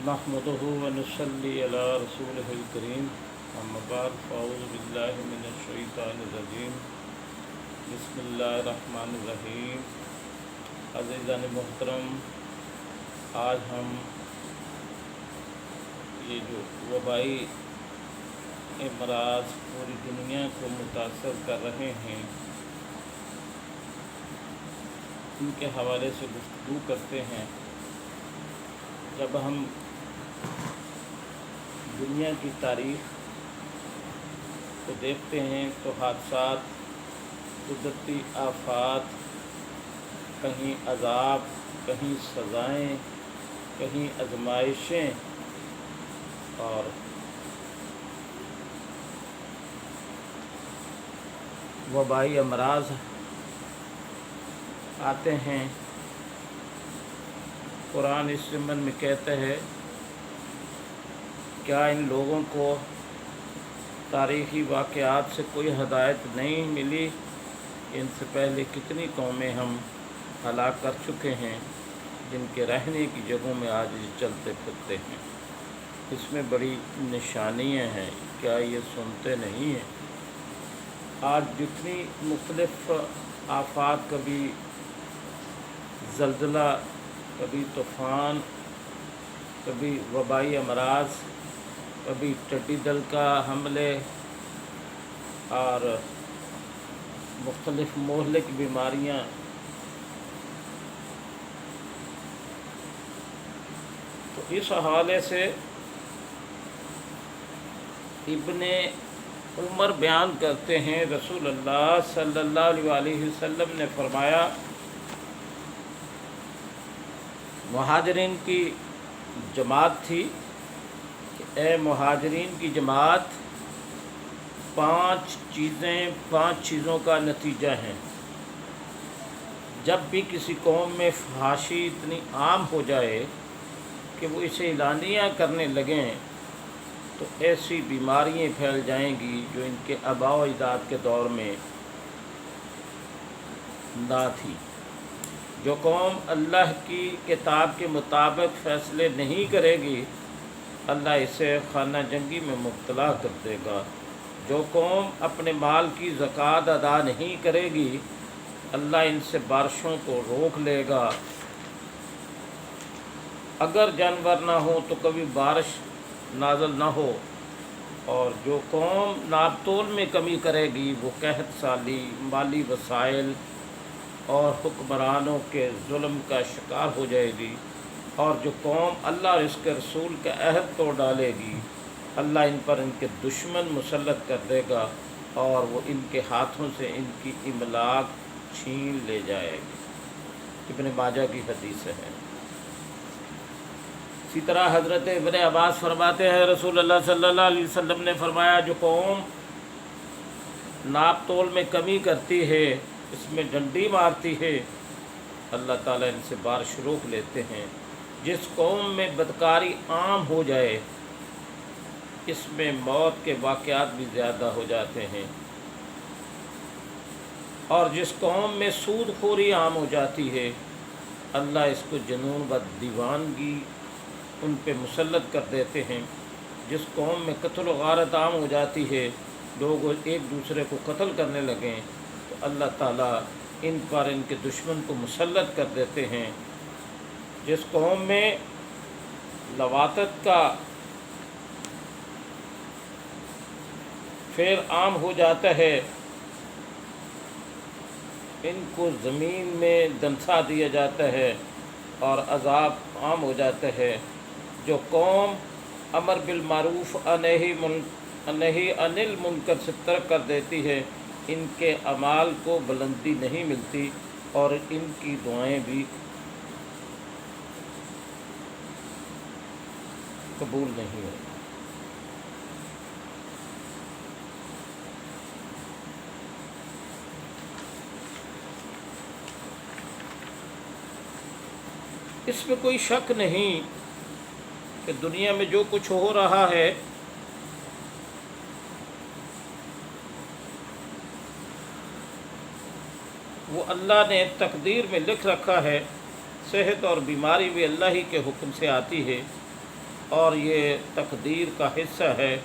نحمده ونصلي على رسوله الكريم اما بعد فاعوذ بالله من الشیطان الرجیم بسم اللہ الرحمن الرحیم۔ عزیزان محترم، آج ہم یہ جو وبائی امراض پوری دنیا کو متاثر کر رہے ہیں ان کے حوالے سے گفتگو کرتے ہیں۔ جب ہم دنیا کی تاریخ کو دیکھتے ہیں تو حادثات، قدرتی آفات، کہیں عذاب، کہیں سزائیں، کہیں آزمائشیں اور وبائی امراض آتے ہیں۔ قرآن اس ضمن میں کہتا ہے کیا ان لوگوں کو تاریخی واقعات سے کوئی ہدایت نہیں ملی؟ ان سے پہلے کتنی قومیں ہم ہلاک کر چکے ہیں جن کے رہنے کی جگہوں میں آج یہ چلتے پھرتے ہیں۔ اس میں بڑی نشانیاں ہیں، کیا یہ سنتے نہیں ہیں؟ آج جتنی مختلف آفات، کبھی زلزلہ، کبھی طوفان، کبھی وبائی امراض، کبھی ٹڈی دل کا حملے اور مختلف مہلک بیماریاں، تو اس حوالے سے ابن عمر بیان کرتے ہیں رسول اللہ صلی اللہ علیہ وسلم نے فرمایا، مہاجرین کی جماعت تھی کہ اے مہاجرین کی جماعت، پانچ چیزوں کا نتیجہ ہیں۔ جب بھی کسی قوم میں فحاشی اتنی عام ہو جائے کہ وہ اسے اعلانیہ کرنے لگیں تو ایسی بیماریاں پھیل جائیں گی جو ان کے آباء و اجداد کے دور میں نہ تھی۔ جو قوم اللہ کی کتاب کے مطابق فیصلے نہیں کرے گی، اللہ اسے خانہ جنگی میں مبتلا کر دے گا۔ جو قوم اپنے مال کی زکوٰۃ ادا نہیں کرے گی، اللہ ان سے بارشوں کو روک لے گا۔ اگر جانور نہ ہو تو کبھی بارش نازل نہ ہو۔ اور جو قوم ناپ تول میں کمی کرے گی وہ قحط سالی، مالی وسائل اور حکمرانوں کے ظلم کا شکار ہو جائے گی۔ اور جو قوم اللہ اور اس کے رسول کا عہد توڑ ڈالے گی، اللہ ان پر ان کے دشمن مسلط کر دے گا اور وہ ان کے ہاتھوں سے ان کی املاک چھین لے جائے گی۔ ابن ماجہ کی حدیث ہے۔ اسی طرح حضرت ابن عباس فرماتے ہیں رسول اللہ صلی اللہ علیہ وسلم نے فرمایا، جو قوم ناپ تول میں کمی کرتی ہے، اس میں ڈنڈی مارتی ہے، اللہ تعالیٰ ان سے بارش روک لیتے ہیں۔ جس قوم میں بدکاری عام ہو جائے، اس میں موت کے واقعات بھی زیادہ ہو جاتے ہیں۔ اور جس قوم میں سود خوری عام ہو جاتی ہے، اللہ اس کو جنون و دیوانگی ان پہ مسلط کر دیتے ہیں۔ جس قوم میں قتل و غارت عام ہو جاتی ہے، لوگ ایک دوسرے کو قتل کرنے لگیں تو اللہ تعالیٰ ان پر ان کے دشمن کو مسلط کر دیتے ہیں۔ جس قوم میں لواطت کا فعل عام ہو جاتا ہے، ان کو زمین میں دنسا دیا جاتا ہے اور عذاب عام ہو جاتا ہے۔ جو قوم امر بالمعروف نہی عن المنکر سے ترک کر دیتی ہے، ان کے اعمال کو بلندی نہیں ملتی اور ان کی دعائیں بھی قبول نہیں ہوتی۔ اس میں کوئی شک نہیں کہ دنیا میں جو کچھ ہو رہا ہے وہ اللہ نے تقدیر میں لکھ رکھا ہے۔ صحت اور بیماری بھی اللہ ہی کے حکم سے آتی ہے۔ اور یہ تقدیر کا حصہ ہے۔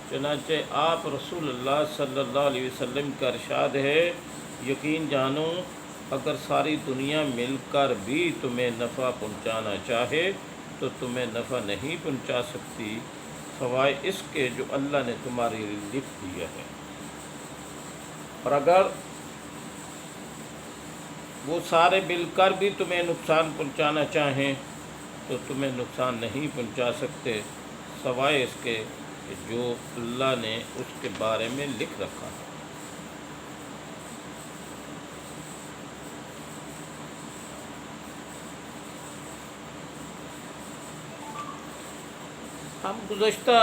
چنانچہ آپ رسول اللہ صلی اللہ علیہ وسلم کا ارشاد ہے، یقین جانو اگر ساری دنیا مل کر بھی تمہیں نفع پہنچانا چاہے تو تمہیں نفع نہیں پہنچا سکتی سوائے اس کے جو اللہ نے تمہارے لیے لکھ دیا ہے، اور اگر وہ سارے مل کر بھی تمہیں نقصان پہنچانا چاہیں تو تمہیں نقصان نہیں پہنچا سکتے سوائے اس کے کہ جو اللہ نے اس کے بارے میں لکھ رکھا ہے۔ ہم گزشتہ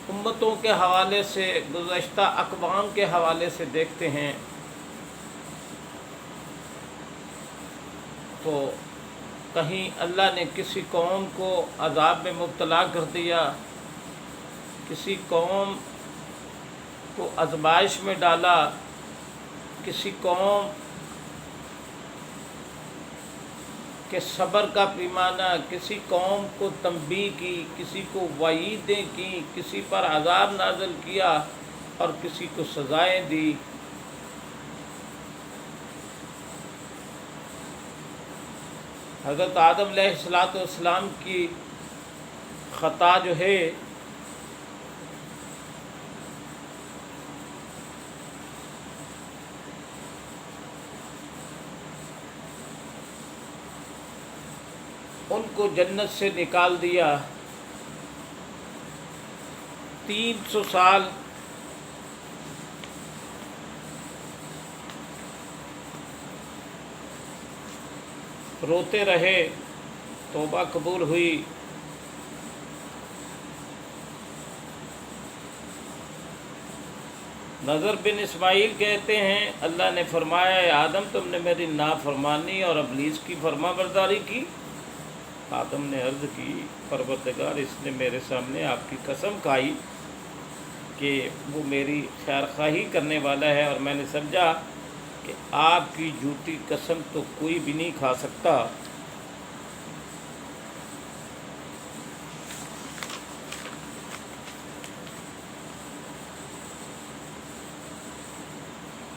امتوں کے حوالے سے، گزشتہ اقوام کے حوالے سے دیکھتے ہیں تو کہیں اللہ نے کسی قوم کو عذاب میں مبتلا کر دیا، کسی قوم کو آزمائش میں ڈالا، کسی قوم کے صبر کا پیمانہ، کسی قوم کو تنبیہ کی، کسی کو وعیدیں کی، کسی پر عذاب نازل کیا اور کسی کو سزائیں دی۔ حضرت آدم علیہ السلام کی خطا جو ہے ان کو جنت سے نکال دیا، 300 سال روتے رہے، توبہ قبول ہوئی، نظر بن اسماعیل کہتے ہیں اللہ نے فرمایا اے آدم تم نے میری نافرمانی اور ابلیس کی فرما برداری کی۔ آدم نے عرض کی پروردگار اس نے میرے سامنے آپ کی قسم کھائی کہ وہ میری خیر خواہی کرنے والا ہے، اور میں نے سمجھا کہ آپ کی جھوٹی قسم تو کوئی بھی نہیں کھا سکتا۔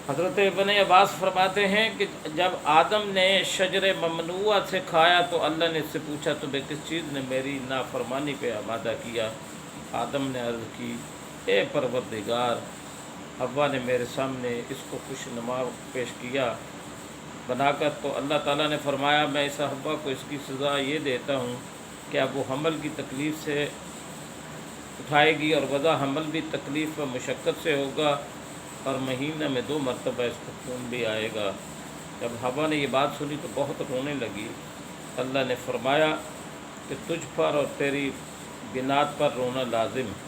حضرت ابن عباس فرماتے ہیں کہ جب آدم نے شجر ممنوعہ سے کھایا تو اللہ نے اس سے پوچھا تمہیں کس چیز نے میری نافرمانی پہ آمادہ کیا؟ آدم نے عرض کی اے پروردگار، حوا نے میرے سامنے اس کو خوش نما پیش کیا بنا کر، تو اللہ تعالیٰ نے فرمایا میں اس حوا کو اس کی سزا یہ دیتا ہوں کہ اب وہ حمل کی تکلیف سے اٹھائے گی اور وضع حمل بھی تکلیف و مشقت سے ہوگا، اور مہینہ میں 2 مرتبہ اس کو خون بھی آئے گا۔ جب حوا نے یہ بات سنی تو بہت رونے لگی۔ اللہ نے فرمایا کہ تجھ پر اور تیری بنات پر رونا لازم ہے۔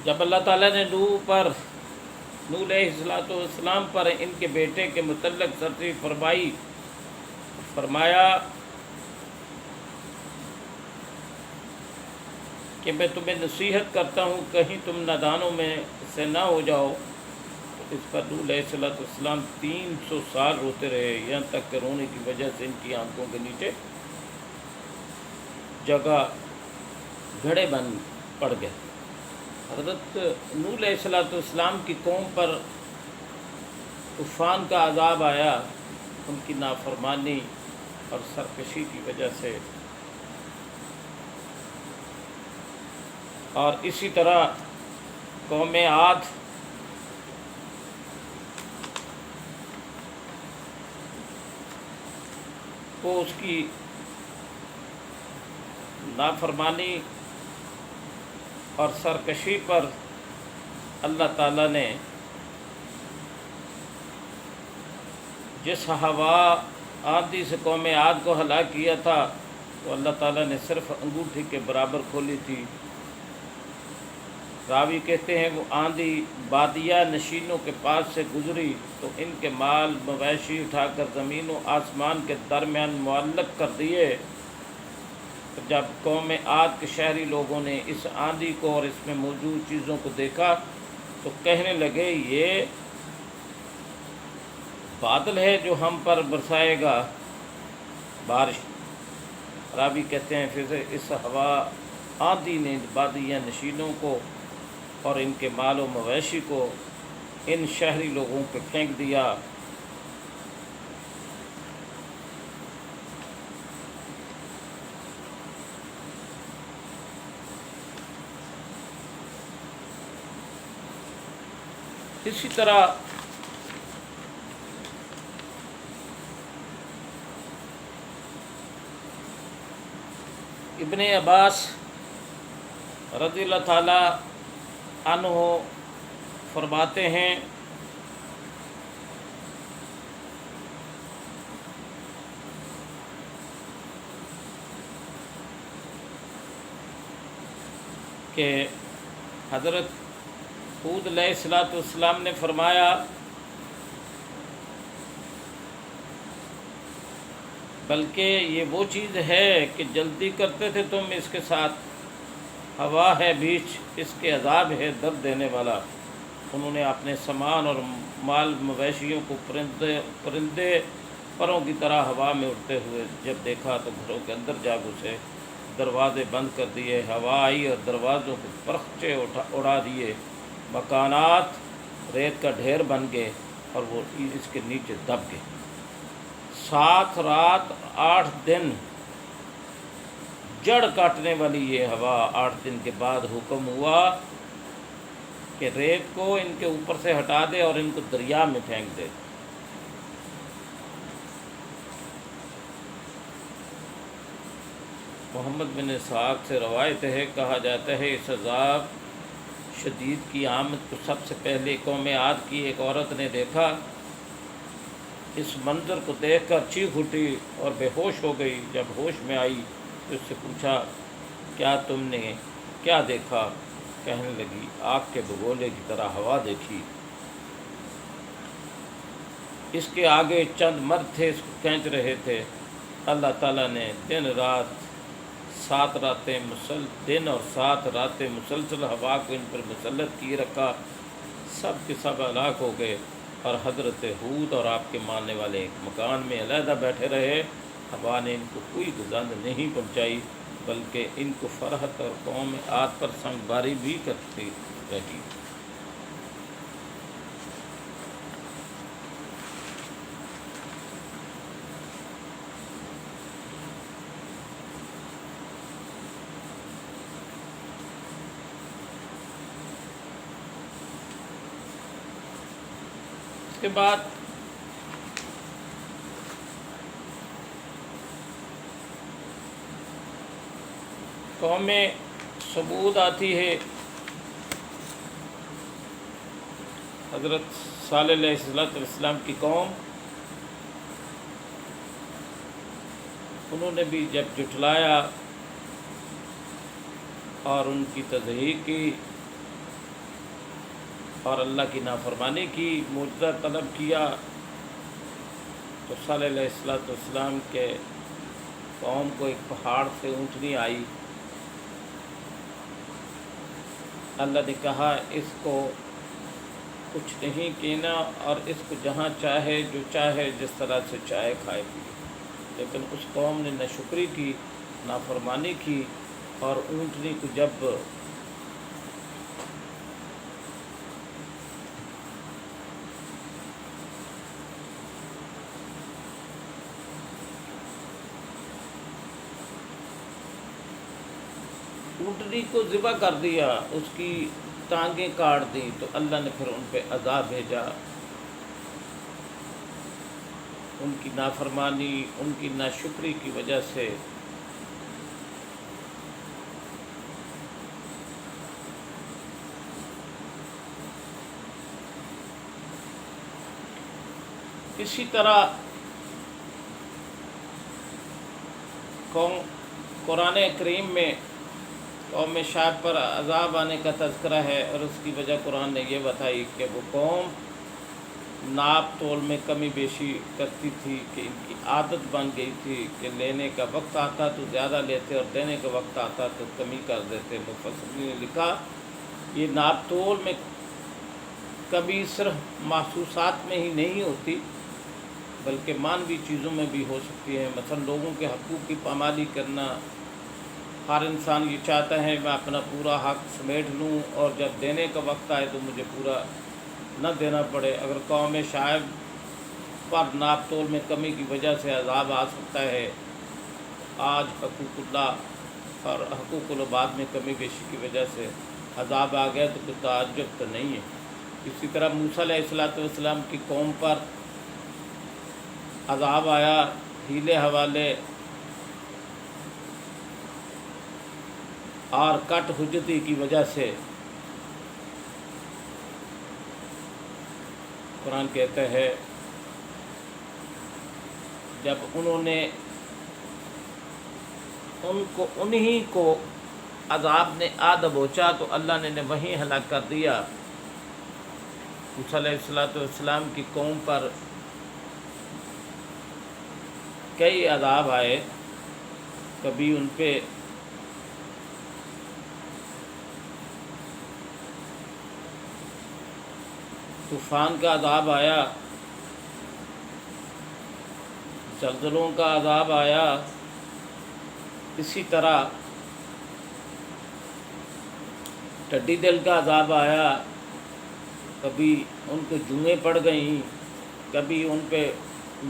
جب اللہ تعالیٰ نے نوح علیہ السلام پر ان کے بیٹے کے متعلق سرزنش فرمائی، فرمایا کہ میں تمہیں نصیحت کرتا ہوں کہیں تم نادانوں میں سے نہ ہو جاؤ، تو اس پر نوح علیہ السلام 300 سال روتے رہے، یہاں تک کہ رونے کی وجہ سے ان کی آنکھوں کے نیچے جگہ گھڑے بن پڑ گئے۔ حضرت نوح علیہ السلام کی قوم پر طوفان کا عذاب آیا ان کی نافرمانی اور سرکشی کی وجہ سے، اور اسی طرح قوم عاد کو اس کی نافرمانی اور سرکشی پر اللہ تعالیٰ نے جس ہوا آندھی سے قوم عاد کو ہلاک کیا تھا تو اللہ تعالیٰ نے صرف انگوٹھی کے برابر کھولی تھی۔ راوی کہتے ہیں وہ آندھی بادیہ نشینوں کے پاس سے گزری تو ان کے مال مویشی اٹھا کر زمین و آسمان کے درمیان معلق کر دیے، جب قوم عاد کے شہری لوگوں نے اس آندھی کو اور اس میں موجود چیزوں کو دیکھا تو کہنے لگے یہ بادل ہے جو ہم پر برسائے گا بارش۔ راوی کہتے ہیں پھر اس ہوا آندھی نے بادیہ نشینوں کو اور ان کے مال و مویشی کو ان شہری لوگوں پہ پھینک دیا۔ اسی طرح ابن عباس رضی اللہ تعالی عنہ فرماتے ہیں کہ حضرت ہود علیہ السلام نے فرمایا بلکہ یہ وہ چیز ہے کہ جلدی کرتے تھے تم اس کے ساتھ، ہوا ہے بیچ اس کے عذاب ہے درد دینے والا۔ انہوں نے اپنے سامان اور مال مویشیوں کو پرندے پروں کی طرح ہوا میں اڑتے ہوئے جب دیکھا تو گھروں کے اندر جا گھسے، دروازے بند کر دیے، ہوا آئی اور دروازوں کو پرخچے اڑا دیے، مکانات ریت کا ڈھیر بن گئے اور وہ اس کے نیچے دب گئے۔ 7 رات 8 دن جڑ کاٹنے والی یہ ہوا، 8 دن کے بعد حکم ہوا کہ ریت کو ان کے اوپر سے ہٹا دے اور ان کو دریا میں پھینک دے۔ محمد بن اسحاق سے روایت ہے، کہا جاتا ہے اس عذاب شدید کی آمد کو سب سے پہلے قوم عاد کی ایک عورت نے دیکھا۔ اس منظر کو دیکھ کر چیخ اٹھی اور بے ہوش ہو گئی۔ جب ہوش میں آئی تو اس سے پوچھا کیا تم نے کیا دیکھا؟ کہنے لگی آگ کے بگولے کی طرح ہوا دیکھی، اس کے آگے چند مرد تھے اس کو کھینچ رہے تھے۔ اللہ تعالیٰ نے دن اور 7 راتیں مسلسل ہوا کو ان پر مسلط کی رکھا، سب کے سب ہلاک ہو گئے اور حضرت ہود اور آپ کے ماننے والے ایک مکان میں علیحدہ بیٹھے رہے۔ ہوا نے ان کو کوئی گزند نہیں پہنچائی بلکہ ان کو فرحت اور قوم عاد پر سنگ باری بھی کرتی رہی۔ اس کے بعد قوم ثمود آتی ہے۔ حضرت صالح علیہ السلام کی قوم، انہوں نے بھی جب جھٹلایا اور ان کی تضحیق کی اور اللہ کی نافرمانی کی، معجزہ طلب کیا، تو صالح علیہ السلام کے قوم کو ایک پہاڑ سے اونٹنی آئی۔ اللہ نے کہا اس کو کچھ نہیں کہنا اور اس کو جہاں چاہے جو چاہے جس طرح سے چاہے کھائے پیے، لیکن اس قوم نے ناشکری کی، نافرمانی کی اور اونٹنی کو جب اونٹنی کو ذبح کر دیا، اس کی ٹانگیں کاٹ دیں، تو اللہ نے پھر ان پہ عذاب بھیجا۔ ان کی نافرمانی، ان کی ناشکری کی وجہ سے اسی طرح قرآن کریم میں قوم شعیب پر عذاب آنے کا تذکرہ ہے، اور اس کی وجہ قرآن نے یہ بتائی کہ وہ قوم ناپ تول میں کمی بیشی کرتی تھی کہ ان کی عادت بن گئی تھی کہ لینے کا وقت آتا تو زیادہ لیتے اور دینے کا وقت آتا تو کمی کر دیتے۔ مفسرین نے لکھا یہ ناپ تول میں کمی صرف محسوسات میں ہی نہیں ہوتی بلکہ معنوی چیزوں میں بھی ہو سکتی ہے۔ مثلا لوگوں کے حقوق کی پامالی کرنا، ہر انسان یہ چاہتا ہے میں اپنا پورا حق سمیٹ لوں اور جب دینے کا وقت آئے تو مجھے پورا نہ دینا پڑے۔ اگر قوم شعیب پر ناپ تول میں کمی کی وجہ سے عذاب آ سکتا ہے، آج حقوق اللہ اور حقوق العباد میں کمی بیشی کی وجہ سے عذاب آ گیا تو کوئی تعجب تو نہیں ہے۔ اسی طرح موسیٰ علیہ السلام کی قوم پر عذاب آیا ہیلے حوالے اور کٹ حجتی کی وجہ سے۔ قرآن کہتا ہے جب انہوں نے انہی کو عذاب نے آ دبوچا تو اللہ نے وہیں ہلاک کر دیا۔ موسیٰ علیہ السلام کی قوم پر کئی عذاب آئے، کبھی ان پہ طوفان کا عذاب آیا، زلزلوں کا عذاب آیا، اسی طرح ٹڈی دل کا عذاب آیا، کبھی ان کو جوئیں پڑ گئیں، کبھی ان پہ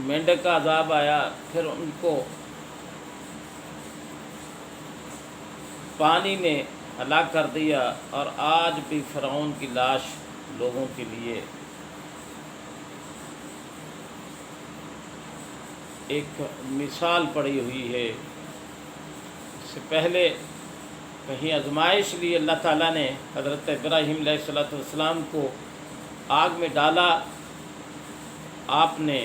مینڈک کا عذاب آیا، پھر ان کو پانی نے ہلاک کر دیا۔ اور آج بھی فرعون کی لاش لوگوں کے لیے ایک مثال پڑی ہوئی ہے۔ اس سے پہلے کہیں آزمائش لیے اللہ تعالیٰ نے حضرت ابراہیم علیہ السلام کو آگ میں ڈالا، آپ نے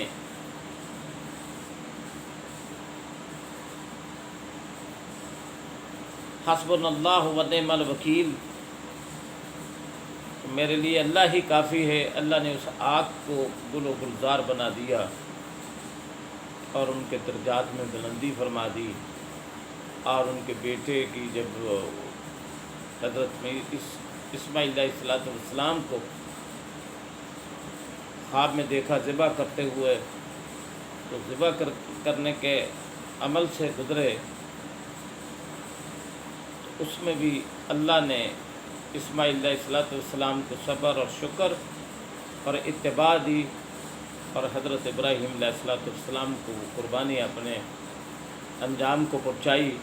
حسبنا اللہ و نعم الوکیل، میرے لیے اللہ ہی کافی ہے، اللہ نے اس آگ کو گل و گلزار بنا دیا اور ان کے درجات میں بلندی فرما دی۔ اور ان کے بیٹے کی جب حضرت اسماعیل علیہ السلام کو خواب میں دیکھا ذبح کرتے ہوئے تو ذبح کرنے کے عمل سے گزرے، تو اس میں بھی اللہ نے اسماعیل علیہ السلام کو صبر اور شکر اور اتباع دی، اور حضرت ابراہیم علیہ السلام کو قربانی اپنے انجام کو پہنچائی،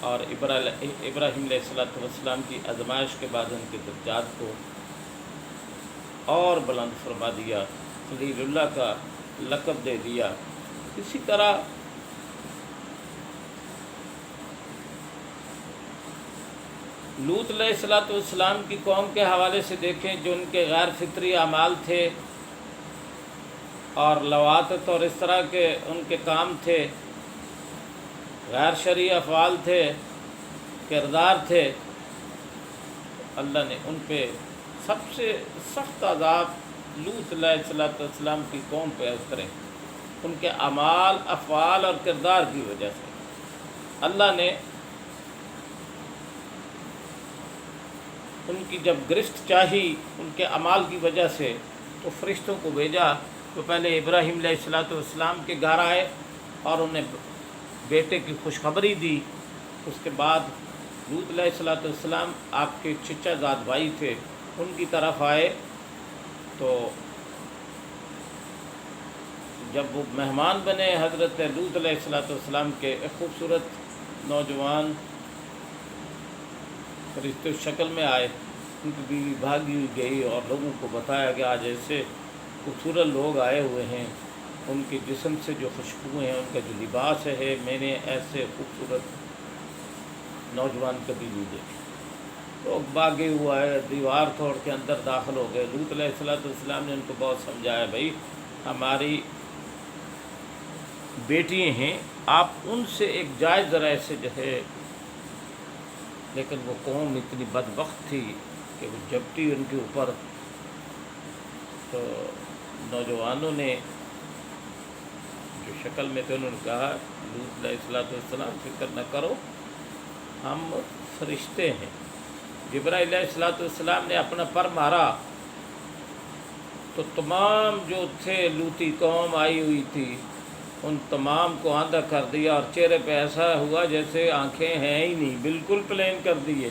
اور ابراہیم علیہ السلام کی آزمائش کے بعد ان کے درجات کو اور بلند فرما دیا، خلیل اللہ کا لقب دے دیا۔ اسی طرح لوط علیہ السلام کی قوم کے حوالے سے دیکھیں، جو ان کے غیر فطری اعمال تھے اور لواطت اور اس طرح کے ان کے کام تھے، غیر شرعی افعال تھے، کردار تھے، اللہ نے ان پہ سب سے سخت عذاب لوط علیہ السلام کی قوم پہ اترے، ان کے اعمال، افعال اور کردار کی وجہ سے۔ اللہ نے ان کی جب گرفت چاہی ان کے اعمال کی وجہ سے تو فرشتوں کو بھیجا، تو پہلے ابراہیم علیہ السلام کے گھر آئے اور انہیں بیٹے کی خوشخبری دی۔ اس کے بعد لوط علیہ السلام آپ کے چچا زاد بھائی تھے، ان کی طرف آئے، تو جب وہ مہمان بنے حضرت لوط علیہ السلام کے، ایک خوبصورت نوجوان فرشتے شکل میں آئے، ان کی بیوی بھاگی ہوئی گئی اور لوگوں کو بتایا گیا آج ایسے خوبصورت لوگ آئے ہوئے ہیں، ان کے جسم سے جو خوشبو ہیں، ان کا جو لباس ہے، میں نے ایسے خوبصورت نوجوان کبھی نہیں دیکھے۔ لوگ بھاگے ہوا ہے، دیوار توڑ کے اندر داخل ہو گئے۔ لوط علیہ السلام نے ان کو بہت سمجھایا، بھائی ہماری بیٹی ہیں، آپ ان سے ایک جائز ذرائع سے جو ہے، لیکن وہ قوم اتنی بدبخت تھی کہ وہ جھپٹی ان کے اوپر، تو نوجوانوں نے جو شکل میں تھے انہوں نے کہا لوط علیہ السلام فکر نہ کرو، ہم فرشتے ہیں۔ جبرائیل علیہ السلام نے اپنا پر مارا تو تمام جو تھے لوطی قوم آئی ہوئی تھی ان تمام کو آندھا کر دیا، اور چہرے پہ ایسا ہوا جیسے آنکھیں ہیں ہی نہیں، بالکل پلین کر دیے۔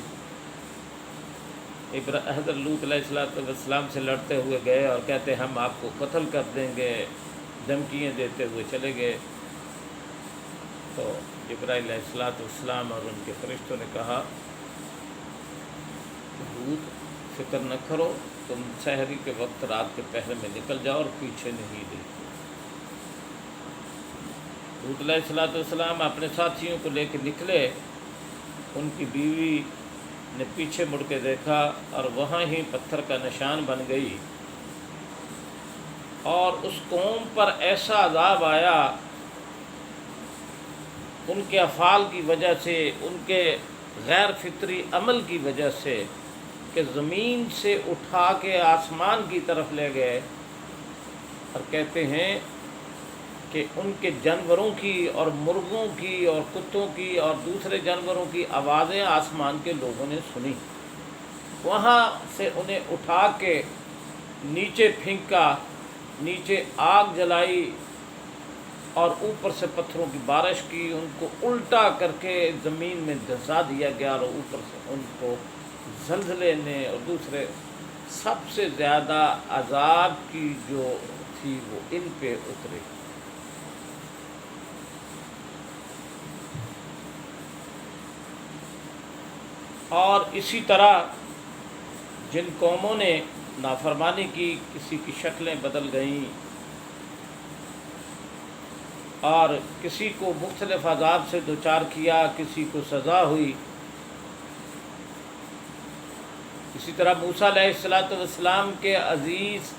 حضرت لوط علیہ السلام سے لڑتے ہوئے گئے اور کہتے ہم آپ کو قتل کر دیں گے، دھمکیاں دیتے ہوئے چلے گئے۔ تو جبرائیل علیہ السلام اور ان کے فرشتوں نے کہا لوط فکر نہ کرو، تم سحری کے وقت رات کے پہرے میں نکل جاؤ اور پیچھے نہیں دیکھو۔ لوط علیہ السلام اپنے ساتھیوں کو لے کے نکلے، ان کی بیوی نے پیچھے مڑ کے دیکھا اور وہاں ہی پتھر کا نشان بن گئی، اور اس قوم پر ایسا عذاب آیا ان کے افعال کی وجہ سے، ان کے غیر فطری عمل کی وجہ سے، کہ زمین سے اٹھا کے آسمان کی طرف لے گئے، اور کہتے ہیں کہ ان کے جانوروں کی اور مرغوں کی اور کتوں کی اور دوسرے جانوروں کی آوازیں آسمان کے لوگوں نے سنی۔ وہاں سے انہیں اٹھا کے نیچے پھینکا، نیچے آگ جلائی اور اوپر سے پتھروں کی بارش کی، ان کو الٹا کر کے زمین میں دھسا دیا گیا، اور اوپر سے ان کو زلزلے نے اور دوسرے سب سے زیادہ عذاب کی جو تھی وہ ان پہ اتری۔ اور اسی طرح جن قوموں نے نافرمانی کی، کسی کی شکلیں بدل گئیں اور کسی کو مختلف عذاب سے دوچار کیا، کسی کو سزا ہوئی۔ اسی طرح موسیٰ علیہ السلام کے عزیز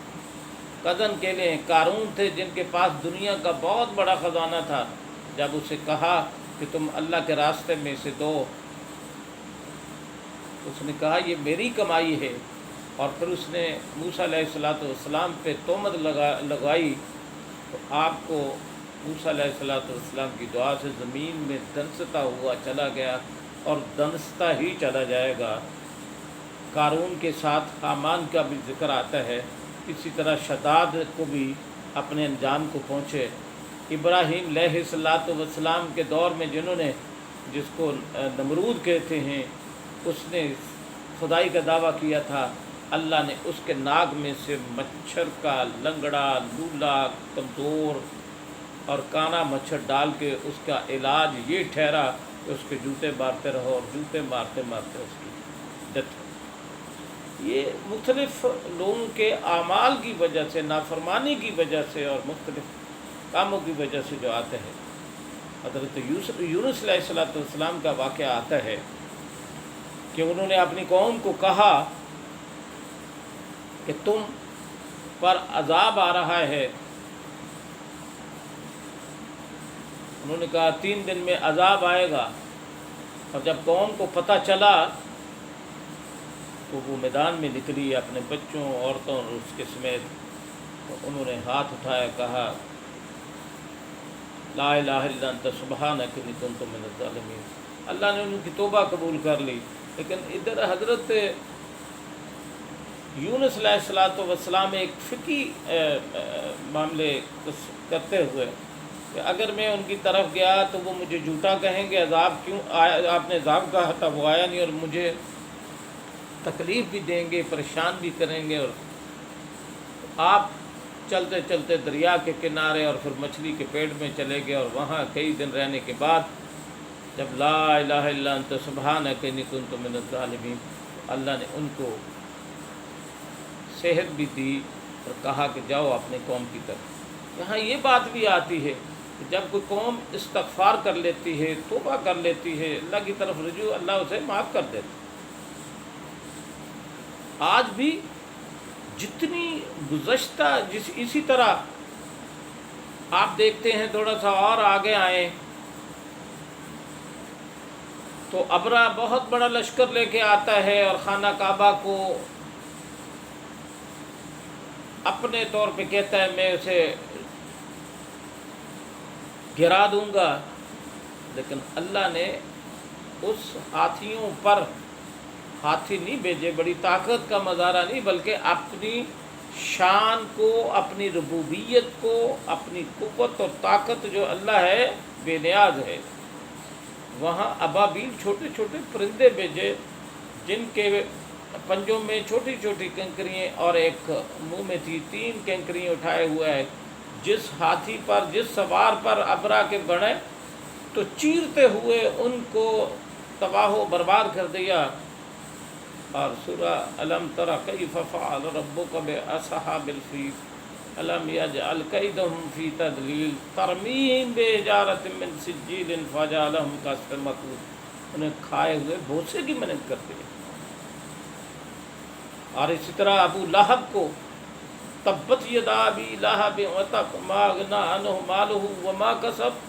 کزن کے لیے قارون تھے، جن کے پاس دنیا کا بہت بڑا خزانہ تھا۔ جب اسے کہا کہ تم اللہ کے راستے میں سے دو، اس نے کہا یہ میری کمائی ہے، اور پھر اس نے موسیٰ علیہ السلام پہ تہمت لگائی، تو آپ کو موسیٰ علیہ السلام کی دعا سے زمین میں دنستا ہوا چلا گیا اور دنستا ہی چلا جائے گا۔ قارون کے ساتھ حامان کا بھی ذکر آتا ہے، اسی طرح شداد کو بھی اپنے انجام کو پہنچے۔ ابراہیم علیہ السلام کے دور میں جس کو نمرود کہتے ہیں، اس نے خدائی کا دعویٰ کیا تھا، اللہ نے اس کے ناک میں سے مچھر کا لنگڑا، لولا، کمزور اور کانا مچھر ڈال کے اس کا علاج یہ ٹھہرا کہ اس کے جوتے مارتے رہو، اور جوتے مارتے مارتے اس کی ڈیتھ ہوئی۔ یہ مختلف لوگوں کے اعمال کی وجہ سے، نافرمانی کی وجہ سے اور مختلف کاموں کی وجہ سے جو آتے ہیں۔ حضرت یونس علیہ السلام کا واقعہ آتا ہے کہ انہوں نے اپنی قوم کو کہا کہ تم پر عذاب آ رہا ہے۔ انہوں نے کہا 3 دن میں عذاب آئے گا، اور جب قوم کو پتہ چلا تو وہ میدان میں نکلی اپنے بچوں، عورتوں اور اس کے سمیت، تو انہوں نے ہاتھ اٹھایا، کہا لا الہ الا انت سبحانک انی کنت من الظالمین۔ اللہ نے ان کی توبہ قبول کر لی۔ لیکن ادھر حضرت یونس علیہ السلام ایک فقہی معاملے کرتے ہوئے کہ اگر میں ان کی طرف گیا تو وہ مجھے جھوٹا کہیں گے، عذاب کیوں آیا، آپ نے عذاب کہا تھا وہ آیا نہیں، اور مجھے تکلیف بھی دیں گے، پریشان بھی کریں گے۔ اور آپ چلتے چلتے دریا کے کنارے اور پھر مچھلی کے پیٹ میں چلے گئے، اور وہاں کئی دن رہنے کے بعد جب لا الہ الا انت سبحانک انی کنت من الظالمین، اللہ نے ان کو صحت بھی دی اور کہا کہ جاؤ اپنے قوم کی طرف۔ یہاں یہ بات بھی آتی ہے کہ جب کوئی قوم استغفار کر لیتی ہے، توبہ کر لیتی ہے، اللہ کی طرف رجوع، اللہ اسے معاف کر دیتا ہے۔ آج بھی جتنی گزشتہ اسی طرح آپ دیکھتے ہیں، تھوڑا سا اور آگے آئیں تو ابرا بہت بڑا لشکر لے کے آتا ہے اور خانہ کعبہ کو اپنے طور پہ کہتا ہے میں اسے گرا دوں گا، لیکن اللہ نے اس ہاتھیوں پر ہاتھی نہیں بھیجے، بڑی طاقت کا مظاہرہ نہیں، بلکہ اپنی شان کو، اپنی ربوبیت کو، اپنی قوت اور طاقت جو اللہ ہے بے نیاز ہے، وہاں ابابیل چھوٹے چھوٹے پرندے بھیجے جن کے پنجوں میں چھوٹی چھوٹی کنکریاں اور ایک منہ میں تھی، 3 کنکریاں اٹھائے ہوئے ہے، جس ہاتھی پر، جس سوار پر ابرا کے بڑھے تو چیرتے ہوئے ان کو تباہ و برباد کر دیا۔ اور سورہ الم تر کیف فعل ربک باصحاب الفیل الم یجعل کیدہم فی تضلیل ترمیہم بحجارۃ من سجیل فجعلہم کعصف مأکول، انہیں کھائے ہوئے بھوسے کی مانند کر دیا۔ اور اسی طرح ابو لہب کو تبت یدا ابی لہب وتب ما اغنی عنہ مالہ وما کسب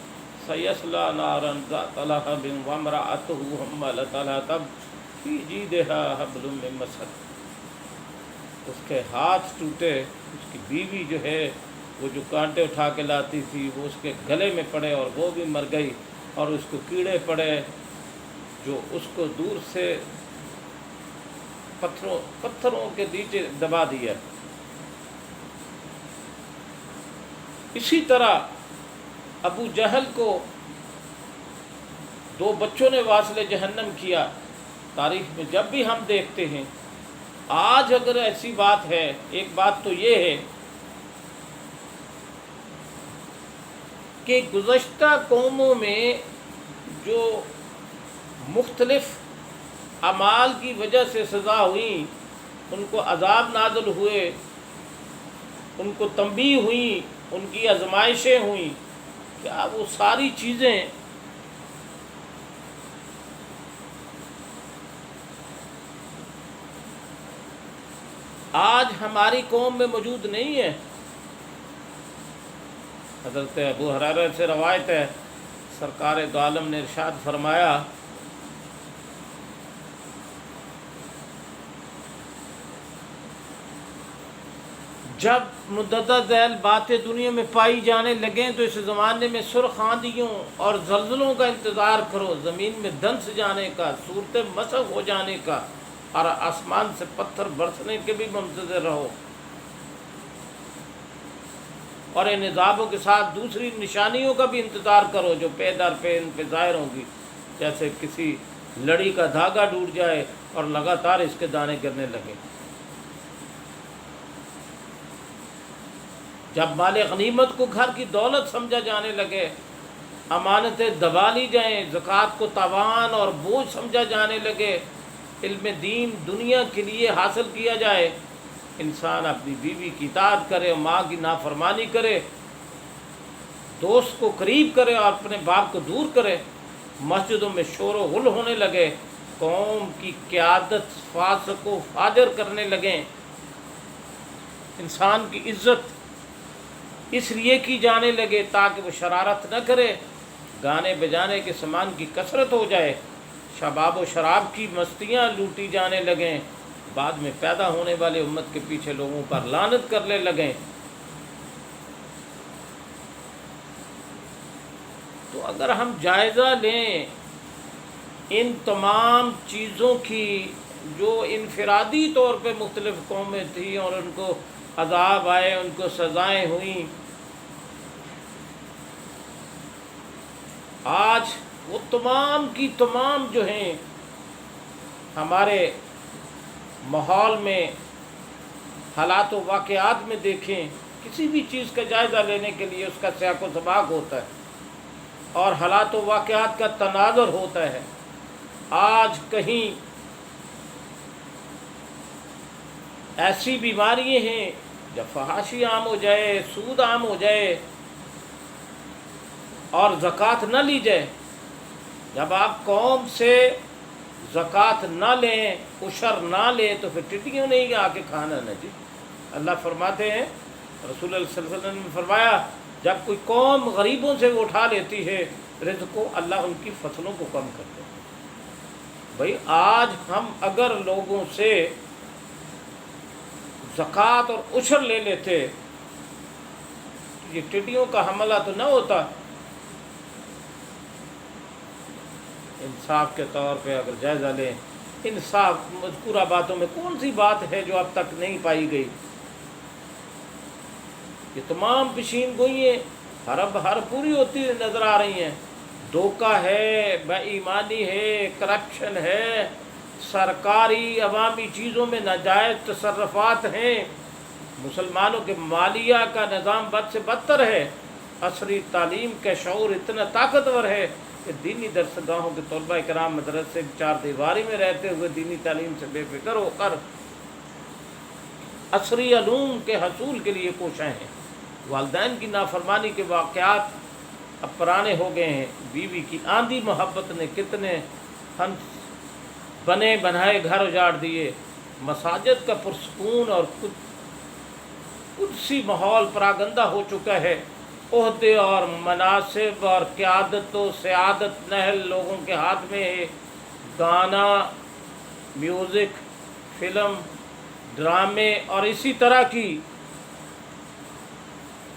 سیصلی نارا ذات لہب وامرأتہ حمالۃ الحطب فی جیدہا حبل من مسد، اس کے ہاتھ ٹوٹے، اس کی بیوی جو ہے وہ جو کانٹے اٹھا کے لاتی تھی وہ اس کے گلے میں پڑے اور وہ بھی مر گئی، اور اس کو کیڑے پڑے جو اس کو دور سے پتھروں کے نیچے دبا دیا۔ اسی طرح ابو جہل کو 2 بچوں نے واصل جہنم کیا۔ تاریخ میں جب بھی ہم دیکھتے ہیں، آج اگر ایسی بات ہے، ایک بات تو یہ ہے کہ گزشتہ قوموں میں جو مختلف اعمال کی وجہ سے سزا ہوئیں، ان کو عذاب نازل ہوئے، ان کو تنبیہ ہوئیں، ان کی آزمائشیں ہوئیں، کیا وہ ساری چیزیں آج ہماری قوم میں موجود نہیں ہے؟ حضرت ابو ہریرہ سے روایت ہے، سرکار دو عالم نے ارشاد فرمایا، جب مددہ ذیل باتیں دنیا میں پائی جانے لگیں تو اس زمانے میں سرخ آندھیوں اور زلزلوں کا انتظار کرو، زمین میں دنس جانے کا، صورتیں مسخ ہو جانے کا، اور آسمان سے پتھر برسنے کے بھی منتظر رہو، اور ان عذابوں کے ساتھ دوسری نشانیوں کا بھی انتظار کرو جو پے در پے ان پہ ظاہر ہوں گی، جیسے کسی لڑی کا دھاگا ٹوٹ جائے اور لگاتار اس کے دانے گرنے لگے۔ جب مال غنیمت کو گھر کی دولت سمجھا جانے لگے، امانتیں دبا لی جائیں، زکوٰۃ کو تاوان اور بوجھ سمجھا جانے لگے، علم دین دنیا کے لیے حاصل کیا جائے، انسان اپنی بیوی کی اطاعت کرے، ماں کی نافرمانی کرے، دوست کو قریب کرے اور اپنے باپ کو دور کرے، مسجدوں میں شور و غل ہونے لگے، قوم کی قیادت فاسق و فاجر کرنے لگیں، انسان کی عزت اس لیے کی جانے لگے تاکہ وہ شرارت نہ کرے، گانے بجانے کے سامان کی کثرت ہو جائے، شباب و شراب کی مستیاں لوٹی جانے لگیں، بعد میں پیدا ہونے والے امت کے پیچھے لوگوں پر لعنت کرنے لگیں۔ تو اگر ہم جائزہ لیں ان تمام چیزوں کی جو انفرادی طور پہ مختلف قومیں تھیں اور ان کو عذاب آئے، ان کو سزائیں ہوئیں، آج وہ تمام کی تمام جو ہیں ہمارے ماحول میں حالات و واقعات میں دیکھیں، کسی بھی چیز کا جائزہ لینے کے لیے اس کا سیاق و سباق ہوتا ہے اور حالات و واقعات کا تناظر ہوتا ہے۔ آج کہیں ایسی بیماریاں ہیں جب فحاشی عام ہو جائے، سود عام ہو جائے اور زکوٰۃ نہ لی جائے، جب آپ قوم سے زکوٰۃ نہ لیں، عشر نہ لیں، تو پھر ٹڈیوں نہیں آ کے کھانا نہ جی۔ اللہ فرماتے ہیں، رسول اللہ صلی اللہ علیہ وسلم نے فرمایا، جب کوئی قوم غریبوں سے اٹھا لیتی ہے رزق کو، اللہ ان کی فصلوں کو کم کر دیتا ہے۔ بھائی آج ہم اگر لوگوں سے زکوٰۃ اور عشر لے لیتے یہ ٹڈیوں کا حملہ تو نہ ہوتا۔ انصاف کے طور پہ اگر جائزہ لیں، انصاف مذکورہ باتوں میں کون سی بات ہے جو اب تک نہیں پائی گئی؟ یہ تمام پیشین گوئییں ہر پوری ہوتی نظر آ رہی ہیں۔ دھوکہ ہے، بے ایمانی ہے، کرپشن ہے، سرکاری عوامی چیزوں میں ناجائز تصرفات ہیں، مسلمانوں کے مالیہ کا نظام بد سے بدتر ہے، عصری تعلیم کا شعور اتنا طاقتور ہے کہ دینی درسگاہوں کے طلباء کرام مدرسے چار دیواری میں رہتے ہوئے دینی تعلیم سے بے فکر ہو کر عصری علوم کے حصول کے لیے کوشاں ہیں۔ والدین کی نافرمانی کے واقعات اب پرانے ہو گئے ہیں۔ بیوی کی آندھی محبت نے کتنے بنے بنائے گھر اجاڑ دیے۔ مساجد کا پرسکون اور قدسی ماحول پراگندہ ہو چکا ہے۔ عہدے اور مناصب اور قیادت و سیادت نہل لوگوں کے ہاتھ میں ہے۔ گانا، میوزک، فلم، ڈرامے اور اسی طرح کی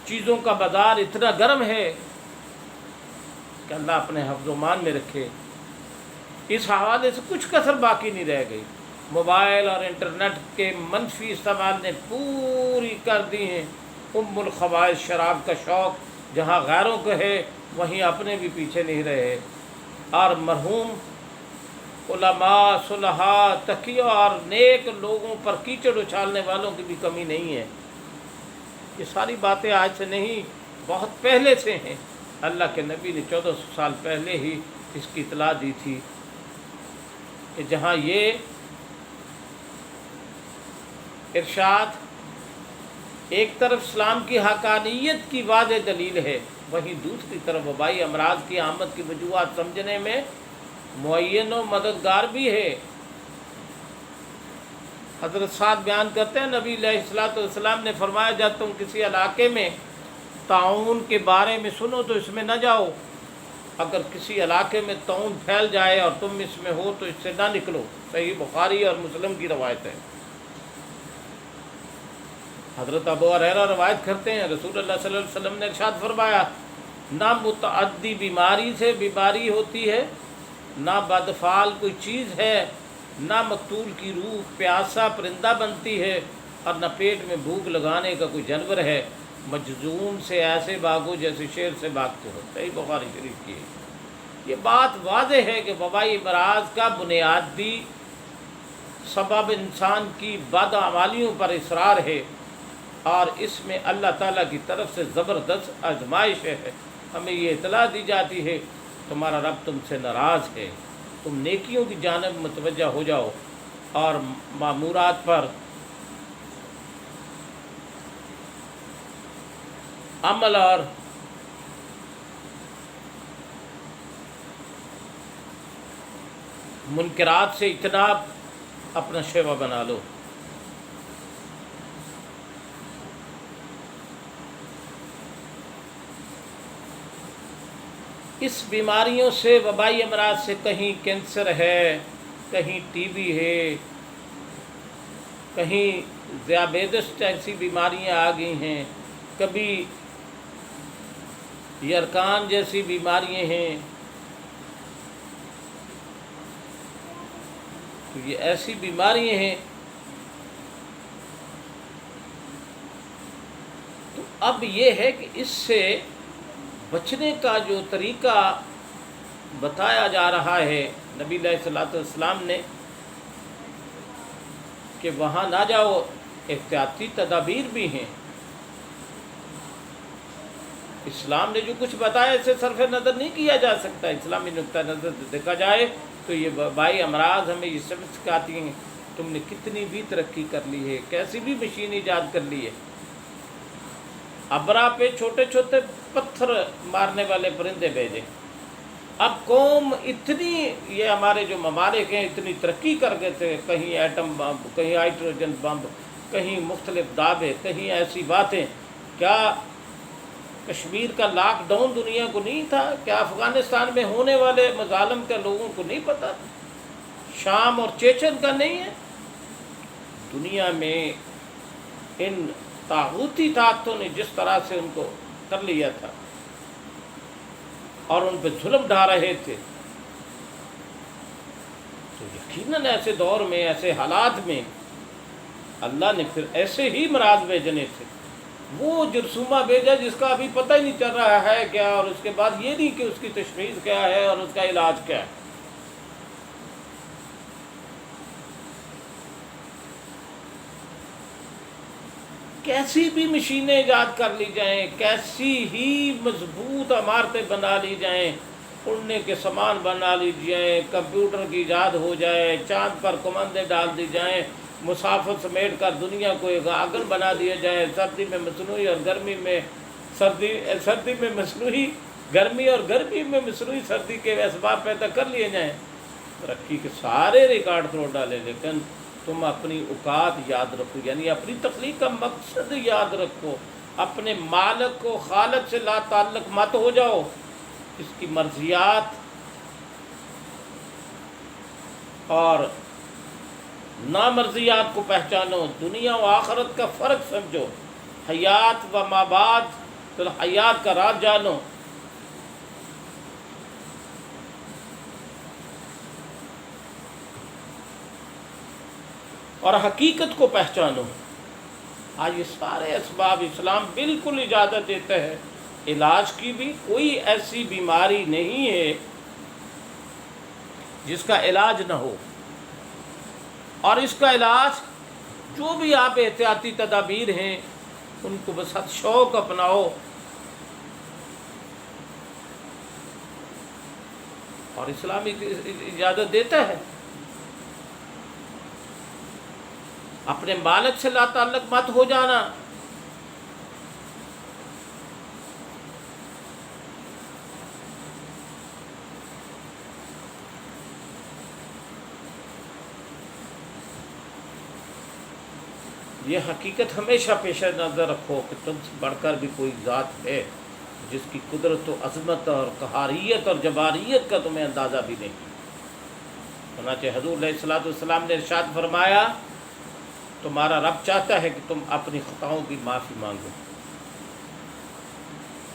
چیزوں کا بازار اتنا گرم ہے کہ اللہ اپنے حفظ و مان میں رکھے۔ اس حوالے سے کچھ کسر باقی نہیں رہ گئی۔ موبائل اور انٹرنیٹ کے منفی استعمال نے پوری کر دی ہیں ام الخبائث شراب کا شوق۔ جہاں غیروں کو ہے وہیں اپنے بھی پیچھے نہیں رہے، اور مرحوم علماء، صلحاء، تقیہ اور نیک لوگوں پر کیچڑ اچھالنے والوں کی بھی کمی نہیں ہے۔ یہ ساری باتیں آج سے نہیں، بہت پہلے سے ہیں۔ اللہ کے نبی نے 1400 سال پہلے ہی اس کی اطلاع دی تھی کہ جہاں یہ ارشاد ایک طرف اسلام کی حقانیت کی واضح دلیل ہے، وہیں دوسری طرف وبائی امراض کی آمد کی وجوہات سمجھنے میں معین و مددگار بھی ہے۔ حضرت سعد بیان کرتے ہیں نبی علیہ السلام نے فرمایا جب تم کسی علاقے میں طاعون کے بارے میں سنو تو اس میں نہ جاؤ، اگر کسی علاقے میں طاعون پھیل جائے اور تم اس میں ہو تو اس سے نہ نکلو۔ صحیح بخاری اور مسلم کی روایت ہے۔ حضرت ابو ہریرہ روایت کرتے ہیں رسول اللہ صلی اللہ علیہ وسلم نے ارشاد فرمایا نہ متعدی بیماری سے بیماری ہوتی ہے، نہ بدفعال کوئی چیز ہے، نہ مقتول کی روح پیاسا پرندہ بنتی ہے، اور نہ پیٹ میں بھوک لگانے کا کوئی جانور ہے۔ مجذوم سے ایسے بھاگو جیسے شیر سے بھاگتے ہو۔ صحیح بخاری شریف کی ہے۔ یہ بات واضح ہے کہ وبائی امراض کا بنیادی سبب انسان کی بدعمالیوں پر اصرار ہے، اور اس میں اللہ تعالیٰ کی طرف سے زبردست آزمائش ہے۔ ہمیں یہ اطلاع دی جاتی ہے تمہارا رب تم سے ناراض ہے، تم نیکیوں کی جانب متوجہ ہو جاؤ اور مامورات پر عمل اور منکرات سے اجتناب اپنا شیوا بنا لو۔ اس بیماریوں سے، وبائی امراض سے، کہیں کینسر ہے، کہیں ٹی بی ہے، کہیں ذیابیطس جیسی بیماریاں آ گئی ہیں، کبھی یرکان جیسی بیماریاں ہیں۔ تو یہ ایسی بیماریاں ہیں، تو اب یہ ہے کہ اس سے بچنے کا جو طریقہ بتایا جا رہا ہے نبی علیہ السلام نے کہ وہاں نہ جاؤ، احتیاطی تدابیر بھی ہیں۔ اسلام نے جو کچھ بتایا اسے صرف نظر نہیں کیا جا سکتا۔ اسلامی نقطہ نظر سے دیکھا جائے تو یہ وبائی امراض ہمیں یہ سمجھ سکھاتی ہیں تم نے کتنی بھی ترقی کر لی ہے، کیسی بھی مشین ایجاد کر لی ہے۔ ابرا پہ چھوٹے چھوٹے پتھر مارنے والے پرندے بھیجے۔ اب قوم اتنی، یہ ہمارے جو ممالک ہیں اتنی ترقی کر گئے تھے، کہیں ایٹم بم، کہیں ہائیڈروجن بم، کہیں مختلف دعوے، کہیں ایسی باتیں۔ کیا کشمیر کا لاک ڈاؤن دنیا کو نہیں تھا؟ کیا افغانستان میں ہونے والے مظالم کا لوگوں کو نہیں پتہ؟ شام اور چیچن کا نہیں ہے؟ دنیا میں ان طاغوتی طاقتوں نے جس طرح سے ان کو کر لیا تھا اور ان پہ ظلم ڈھا رہے تھے، تو یقیناً ایسے دور میں، ایسے حالات میں اللہ نے پھر ایسے ہی مراد بھیجنے تھے۔ وہ جرثومہ بھیجا جس کا ابھی پتہ ہی نہیں چل رہا ہے کیا، اور اس کے بعد یہ نہیں کہ اس کی تشخیص کیا ہے اور اس کا علاج کیا ہے۔ کیسی بھی مشینیں ایجاد کر لی جائیں، کیسی ہی مضبوط عمارتیں بنا لی جائیں، اڑنے کے سامان بنا لی جائیں، کمپیوٹر کی ایجاد ہو جائے، چاند پر کمندیں ڈال دی جائیں، مسافت سمیٹ کر دنیا کو ایک آنگن بنا دیا جائے، سردی میں مصنوعی اور گرمی میں سردی میں مصنوعی گرمی اور گرمی میں مصنوعی سردی کے اسباب پیدا کر لیے جائیں، ترقی کے سارے ریکارڈ توڑ ڈالے، لیکن تم اپنی اوقات یاد رکھو، یعنی اپنی تخلیق کا مقصد یاد رکھو، اپنے مالک کو خالق سے لا تعلق مت ہو جاؤ، اس کی مرضیات اور نامرضیات کو پہچانو، دنیا و آخرت کا فرق سمجھو، حیات و مابعد فی الحیات کا راز جانو۔ اور حقیقت کو پہچانو۔ آج یہ سارے اسباب اسلام بالکل اجازت دیتا ہے، علاج کی بھی کوئی ایسی بیماری نہیں ہے جس کا علاج نہ ہو، اور اس کا علاج جو بھی آپ احتیاطی تدابیر ہیں ان کو بس حد شوق اپناؤ، اور اسلام اجازت دیتا ہے۔ اپنے مالک سے لا تعلق مت ہو جانا، یہ حقیقت ہمیشہ پیش نظر رکھو کہ تم سے بڑھ کر بھی کوئی ذات ہے جس کی قدرت و عظمت اور قہاریت اور جباریت کا تمہیں اندازہ بھی نہیں۔ چنانچہ حضور علیہ الصلوۃ والسلام نے ارشاد فرمایا، تمہارا رب چاہتا ہے کہ تم اپنی خطاؤں کی معافی مانگو۔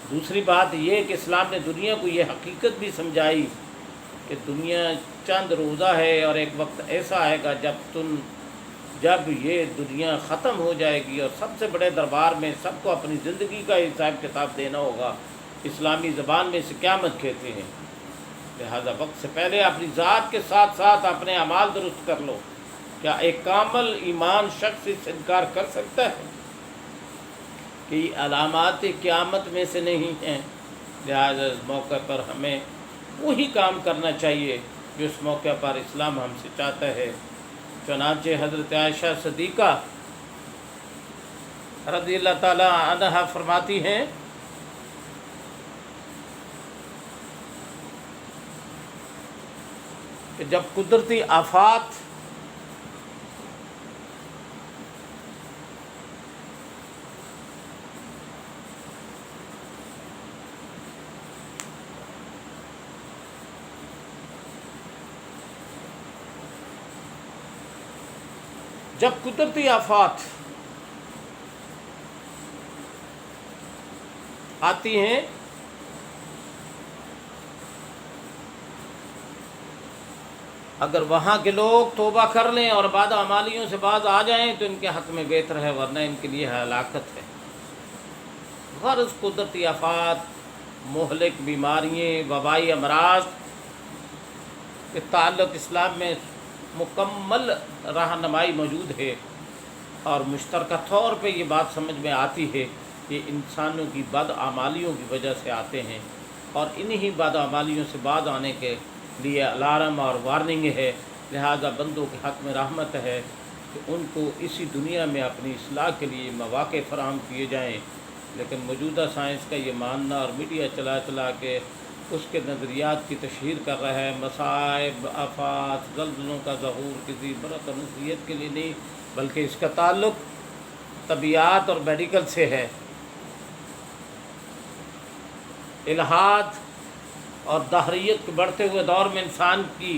دوسری بات یہ کہ اسلام نے دنیا کو یہ حقیقت بھی سمجھائی کہ دنیا چند روزہ ہے، اور ایک وقت ایسا آئے گا جب یہ دنیا ختم ہو جائے گی اور سب سے بڑے دربار میں سب کو اپنی زندگی کا حساب کتاب دینا ہوگا۔ اسلامی زبان میں اسے قیامت کہتے ہیں۔ لہذا وقت سے پہلے اپنی ذات کے ساتھ ساتھ اپنے اعمال درست کر لو۔ کیا ایک کامل ایمان شخص اس سے انکار کر سکتا ہے کہ یہ علامات قیامت میں سے نہیں ہیں؟ لہذا اس موقع پر ہمیں وہی کام کرنا چاہیے جو اس موقع پر اسلام ہم سے چاہتا ہے۔ چنانچہ حضرت عائشہ صدیقہ رضی اللہ تعالی عنہا فرماتی ہیں کہ جب قدرتی آفات آتی ہیں اگر وہاں کے لوگ توبہ کر لیں اور بعد اعمالیوں سے باز آ جائیں تو ان کے حق میں بہتر ہے، ورنہ ان کے لیے ہلاکت ہے۔ غرض قدرتی آفات، مہلک بیماریاں، وبائی امراض کے تعلق اسلام میں مکمل رہنمائی موجود ہے، اور مشترکہ طور پہ یہ بات سمجھ میں آتی ہے کہ انسانوں کی بدعمالیوں کی وجہ سے آتے ہیں، اور انہی بدعمالیوں سے باز آنے کے لیے الارم اور وارننگ ہے۔ لہذا بندوں کے حق میں رحمت ہے کہ ان کو اسی دنیا میں اپنی اصلاح کے لیے مواقع فراہم کیے جائیں، لیکن موجودہ سائنس کا یہ ماننا اور میڈیا چلا کے اس کے نظریات کی تشہیر کر رہا ہے، مصائب، آفات، زلزلوں کا ظہور کسی برق اور نصیحت کے لیے نہیں، بلکہ اس کا تعلق طبیعیات اور میڈیکل سے ہے۔ الحاد اور دہریت کے بڑھتے ہوئے دور میں انسان کی